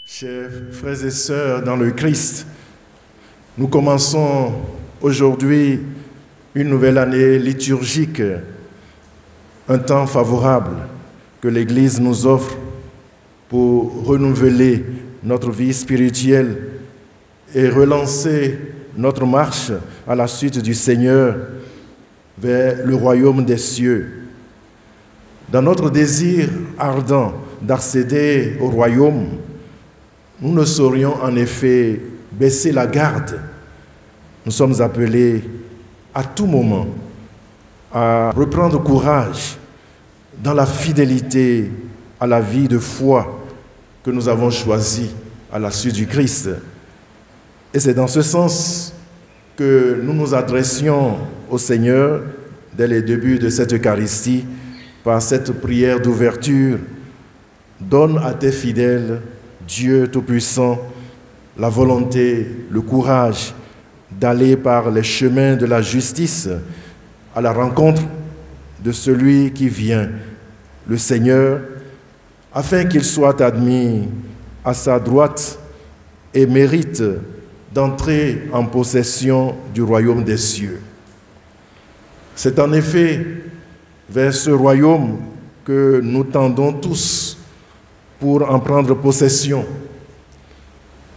Chers frères et sœurs dans le Christ, nous commençons aujourd'hui une nouvelle année liturgique, un temps favorable que l'Église nous offre pour renouveler notre vie spirituelle et relancer notre marche à la suite du Seigneur vers le royaume des cieux. Dans notre désir ardent d'accéder au royaume, nous ne saurions en effet baisser la garde. Nous sommes appelés à tout moment à reprendre courage dans la fidélité à la vie de foi que nous avons choisie à la suite du Christ. Et c'est dans ce sens que nous nous adressions au Seigneur dès les débuts de cette Eucharistie par cette prière d'ouverture. Donne à tes fidèles, Dieu Tout-Puissant, la volonté, le courage d'aller par les chemins de la justice à la rencontre de celui qui vient, le Seigneur, afin qu'il soit admis à sa droite et mérite d'entrer en possession du royaume des cieux. C'est en effet vers ce royaume que nous tendons tous pour en prendre possession.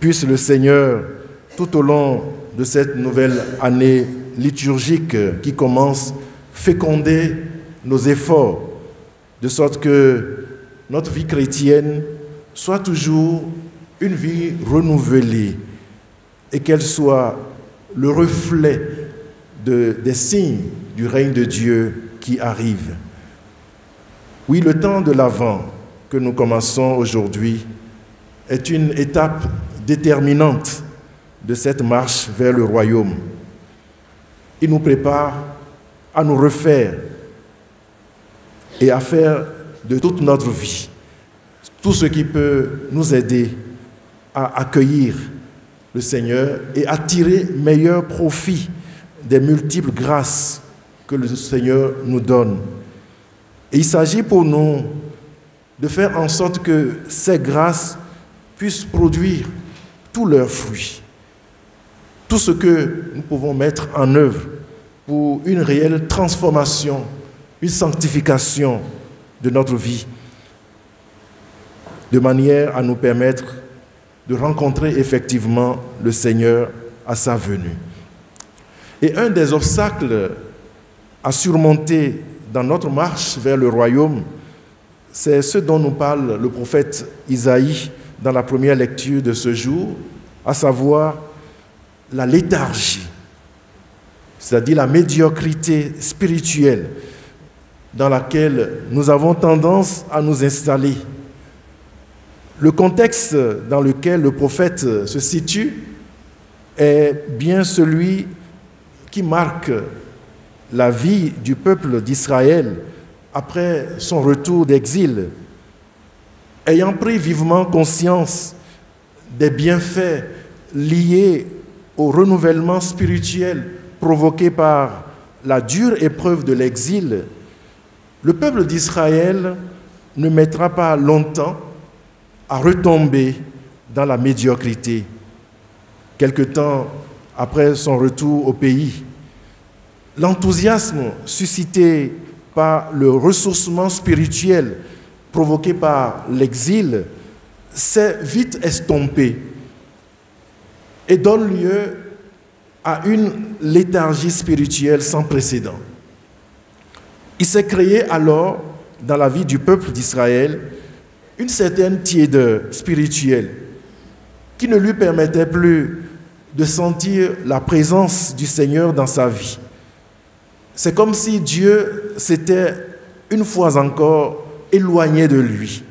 Puisse le Seigneur, tout au long de cette nouvelle année liturgique qui commence, féconder nos efforts, de sorte que notre vie chrétienne soit toujours une vie renouvelée et qu'elle soit le reflet des signes du règne de Dieu qui arrive. Oui, le temps de l'Avent que nous commençons aujourd'hui est une étape déterminante de cette marche vers le royaume. Il nous prépare à nous refaire et à faire de toute notre vie tout ce qui peut nous aider à accueillir le Seigneur et à tirer meilleur profit des multiples grâces que le Seigneur nous donne. Et il s'agit pour nous de faire en sorte que ces grâces puissent produire tous leurs fruits. Tout ce que nous pouvons mettre en œuvre pour une réelle transformation, une sanctification de notre vie, de manière à nous permettre de rencontrer effectivement le Seigneur à sa venue. Et un des obstacles à surmonter dans notre marche vers le royaume, c'est ce dont nous parle le prophète Isaïe dans la première lecture de ce jour, à savoir la léthargie, c'est-à-dire la médiocrité spirituelle dans laquelle nous avons tendance à nous installer. Le contexte dans lequel le prophète se situe est bien celui qui marque la vie du peuple d'Israël après son retour d'exil, ayant pris vivement conscience des bienfaits liés au renouvellement spirituel provoqué par la dure épreuve de l'exil, le peuple d'Israël ne mettra pas longtemps à retomber dans la médiocrité. Quelque temps après son retour au pays, l'enthousiasme suscité par le ressourcement spirituel provoqué par l'exil s'est vite estompé et donne lieu à une léthargie spirituelle sans précédent. Il s'est créé alors, dans la vie du peuple d'Israël, une certaine tiédeur spirituelle qui ne lui permettait plus de sentir la présence du Seigneur dans sa vie. C'est comme si Dieu s'était une fois encore éloigné de lui.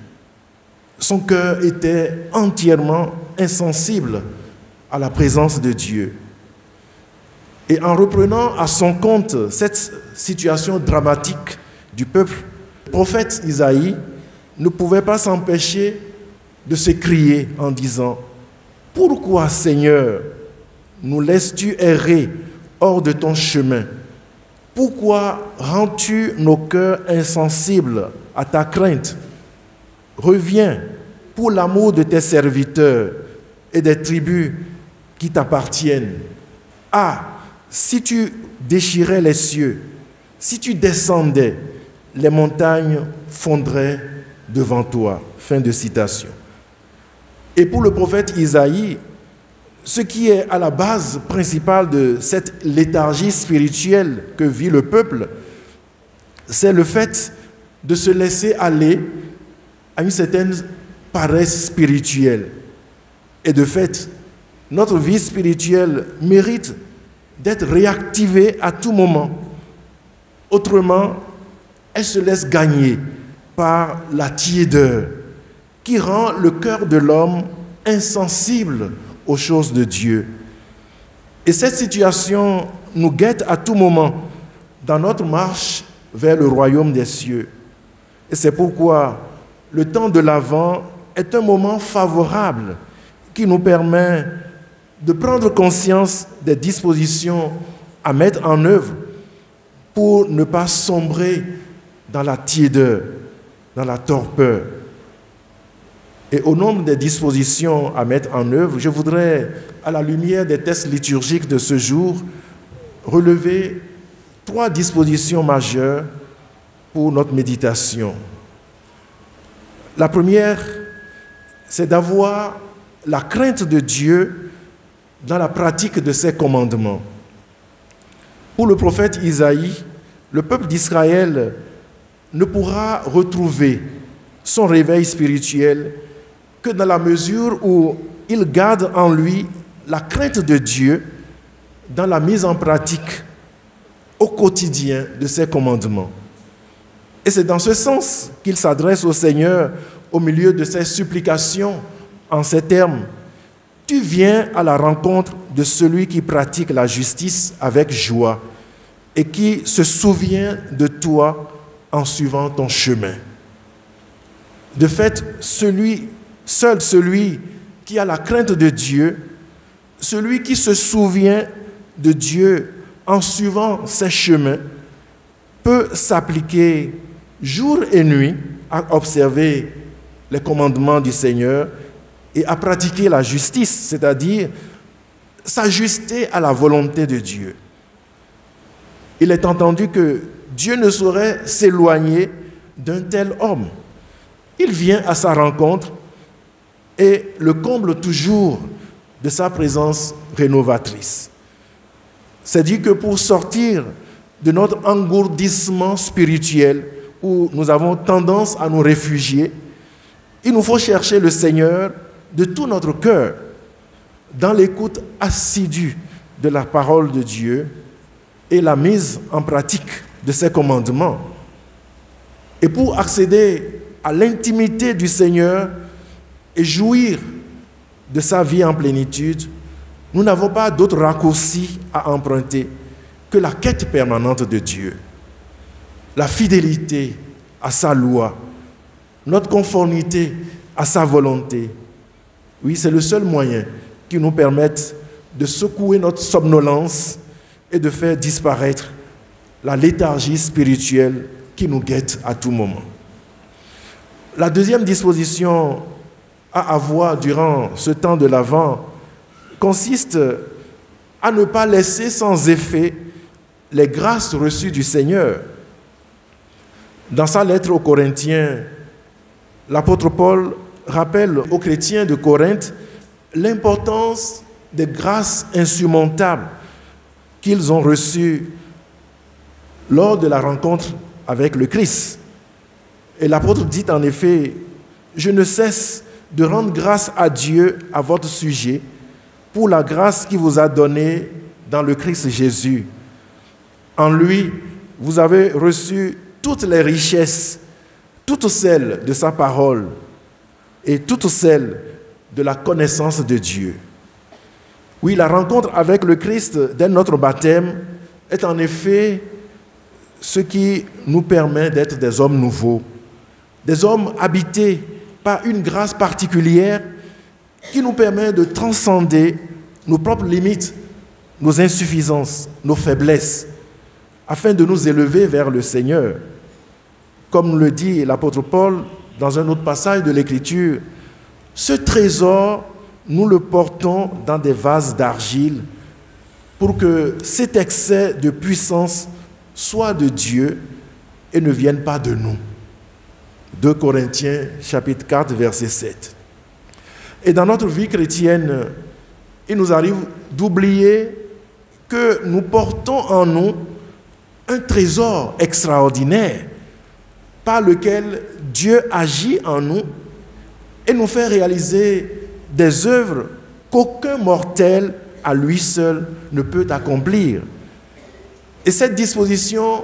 Son cœur était entièrement insensible à la présence de Dieu. Et en reprenant à son compte cette situation dramatique du peuple, le prophète Isaïe ne pouvait pas s'empêcher de s'écrier en disant « Pourquoi, Seigneur, nous laisses-tu errer hors de ton chemin ? Pourquoi rends-tu nos cœurs insensibles à ta crainte ? Reviens pour l'amour de tes serviteurs et des tribus qui t'appartiennent. Ah, si tu déchirais les cieux, si tu descendais, les montagnes fondraient devant toi. » Fin de citation. Et pour le prophète Isaïe, ce qui est à la base principale de cette léthargie spirituelle que vit le peuple, c'est le fait de se laisser aller à une certaine paresse spirituelle. Et de fait, notre vie spirituelle mérite d'être réactivée à tout moment. Autrement, elle se laisse gagner par la tiédeur qui rend le cœur de l'homme insensible aux choses de Dieu. Et cette situation nous guette à tout moment dans notre marche vers le royaume des cieux. Et c'est pourquoi le temps de l'Avent est un moment favorable qui nous permet de prendre conscience des dispositions à mettre en œuvre pour ne pas sombrer dans la tiédeur, dans la torpeur. Et au nombre des dispositions à mettre en œuvre, je voudrais, à la lumière des textes liturgiques de ce jour, relever 3 dispositions majeures pour notre méditation. La première, c'est d'avoir la crainte de Dieu dans la pratique de ses commandements. Pour le prophète Isaïe, le peuple d'Israël ne pourra retrouver son réveil spirituel que dans la mesure où il garde en lui la crainte de Dieu dans la mise en pratique au quotidien de ses commandements. Et c'est dans ce sens qu'il s'adresse au Seigneur au milieu de ses supplications en ces termes: « Tu viens à la rencontre de celui qui pratique la justice avec joie et qui se souvient de toi en suivant ton chemin. » De fait, seul celui qui a la crainte de Dieu, celui qui se souvient de Dieu en suivant ses chemins, peut s'appliquer jour et nuit à observer les commandements du Seigneur et à pratiquer la justice, c'est-à-dire s'ajuster à la volonté de Dieu. Il est entendu que Dieu ne saurait s'éloigner d'un tel homme. Il vient à sa rencontre et le comble toujours de sa présence rénovatrice. C'est dit que pour sortir de notre engourdissement spirituel où nous avons tendance à nous réfugier, il nous faut chercher le Seigneur de tout notre cœur, dans l'écoute assidue de la parole de Dieu et la mise en pratique de ses commandements. Et pour accéder à l'intimité du Seigneur et jouir de sa vie en plénitude, nous n'avons pas d'autre raccourci à emprunter que la quête permanente de Dieu, la fidélité à sa loi, notre conformité à sa volonté. Oui, c'est le seul moyen qui nous permette de secouer notre somnolence et de faire disparaître la léthargie spirituelle qui nous guette à tout moment. La deuxième disposition à avoir durant ce temps de l'Avent consiste à ne pas laisser sans effet les grâces reçues du Seigneur. Dans sa lettre aux Corinthiens, l'apôtre Paul rappelle aux chrétiens de Corinthe l'importance des grâces insurmontables qu'ils ont reçues lors de la rencontre avec le Christ. Et l'apôtre dit en effet: « Je ne cesse de rendre grâce à Dieu à votre sujet pour la grâce qu'il vous a donnée dans le Christ Jésus. En lui, vous avez reçu toutes les richesses, toutes celles de sa parole et toutes celles de la connaissance de Dieu. » Oui, la rencontre avec le Christ dès notre baptême est en effet ce qui nous permet d'être des hommes nouveaux, des hommes habités par une grâce particulière qui nous permet de transcender nos propres limites, nos insuffisances, nos faiblesses, afin de nous élever vers le Seigneur. Comme le dit l'apôtre Paul dans un autre passage de l'Écriture, Ce trésor, nous le portons dans des vases d'argile pour que cet excès de puissance soit de Dieu et ne vienne pas de nous. 2 Corinthiens chapitre 4, verset 7. Et dans notre vie chrétienne, il nous arrive d'oublier que nous portons en nous un trésor extraordinaire par lequel Dieu agit en nous et nous fait réaliser des œuvres qu'aucun mortel à lui seul ne peut accomplir. Et cette disposition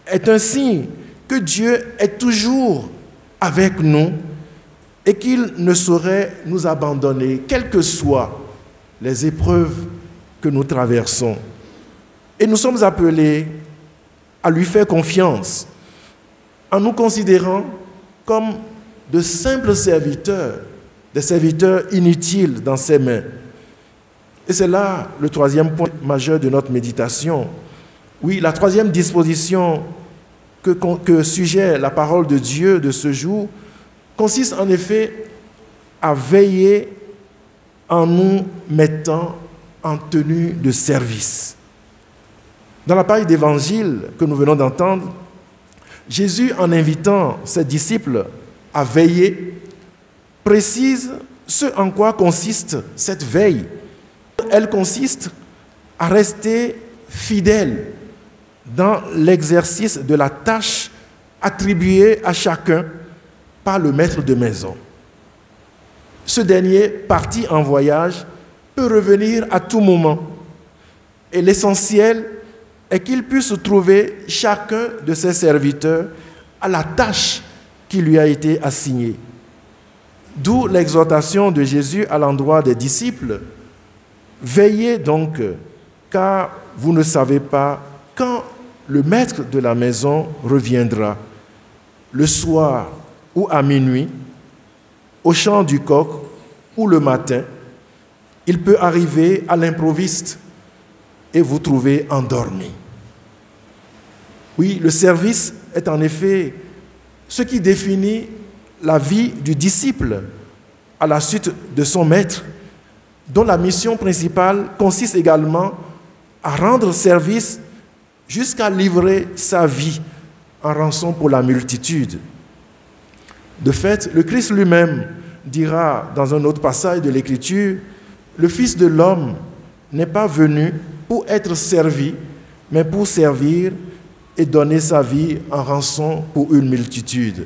est un signe que Dieu est toujours avec nous et qu'il ne saurait nous abandonner, quelles que soient les épreuves que nous traversons. Et nous sommes appelés à lui faire confiance en nous considérant comme de simples serviteurs, des serviteurs inutiles dans ses mains. Et c'est là le troisième point majeur de notre méditation. Oui, la troisième disposition que suggère la parole de Dieu de ce jour consiste en effet à veiller en nous mettant en tenue de service. Dans la page d'évangile que nous venons d'entendre, Jésus, en invitant ses disciples à veiller, précise ce en quoi consiste cette veille. Elle consiste à rester fidèle dans l'exercice de la tâche attribuée à chacun par le maître de maison. Ce dernier, parti en voyage, peut revenir à tout moment. Et l'essentiel est qu'il puisse trouver chacun de ses serviteurs à la tâche qui lui a été assignée. D'où l'exhortation de Jésus à l'endroit des disciples. Veillez donc, car vous ne savez pas quand le maître de la maison reviendra, le soir ou à minuit, au chant du coq ou le matin. Il peut arriver à l'improviste et vous trouver endormi. Oui, le service est en effet ce qui définit la vie du disciple à la suite de son maître, dont la mission principale consiste également à rendre service jusqu'à livrer sa vie en rançon pour la multitude. De fait, le Christ lui-même dira dans un autre passage de l'Écriture, « Le Fils de l'homme n'est pas venu pour être servi, mais pour servir et donner sa vie en rançon pour une multitude. »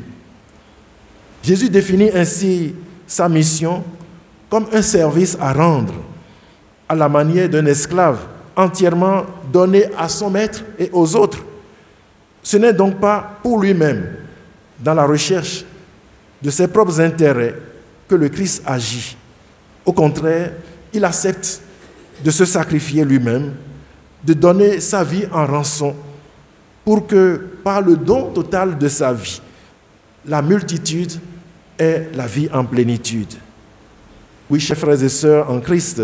Jésus définit ainsi sa mission comme un service à rendre, à la manière d'un esclave entièrement donné à son maître et aux autres. Ce n'est donc pas pour lui-même, dans la recherche de ses propres intérêts, que le Christ agit. Au contraire, il accepte de se sacrifier lui-même, de donner sa vie en rançon, pour que, par le don total de sa vie, la multitude ait la vie en plénitude. Oui, chers frères et sœurs en Christ,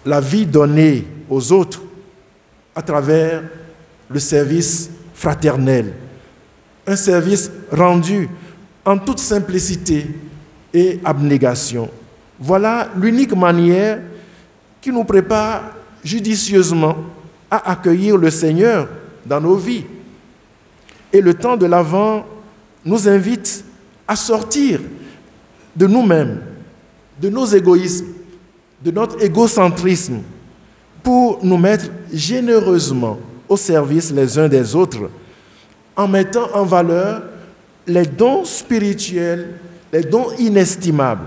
la vie donnée aux autres à travers le service fraternel, un service rendu en toute simplicité et abnégation. Voilà l'unique manière qui nous prépare judicieusement à accueillir le Seigneur dans nos vies. Et le temps de l'Avent nous invite à sortir de nous-mêmes, de nos égoïsmes, de notre égocentrisme, pour nous mettre généreusement au service les uns des autres, en mettant en valeur les dons spirituels, les dons inestimables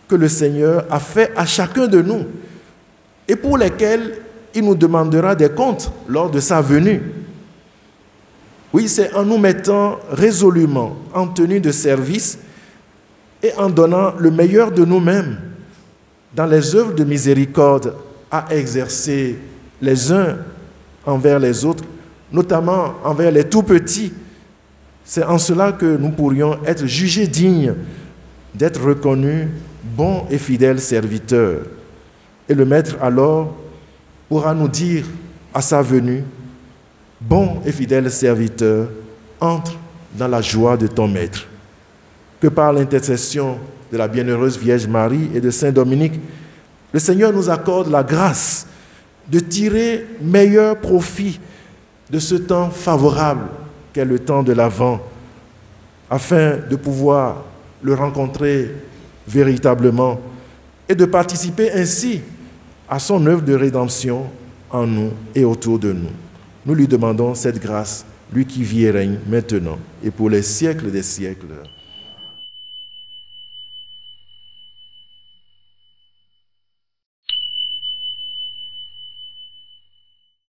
que le Seigneur a fait à chacun de nous et pour lesquels il nous demandera des comptes lors de sa venue. Oui, c'est en nous mettant résolument en tenue de service et en donnant le meilleur de nous-mêmes dans les œuvres de miséricorde à exercer les uns envers les autres, notamment envers les tout-petits. C'est en cela que nous pourrions être jugés dignes d'être reconnus bons et fidèles serviteurs. Et le Maître alors pourra nous dire à sa venue, « Bon et fidèle serviteur, entre dans la joie de ton Maître. » que par l'intercession de la bienheureuse Vierge Marie et de Saint Dominique, le Seigneur nous accorde la grâce de tirer meilleur profit de ce temps favorable qu'est le temps de l'Avent, afin de pouvoir le rencontrer véritablement et de participer ainsi à son œuvre de rédemption en nous et autour de nous. Nous lui demandons cette grâce, lui qui vit et règne maintenant et pour les siècles des siècles.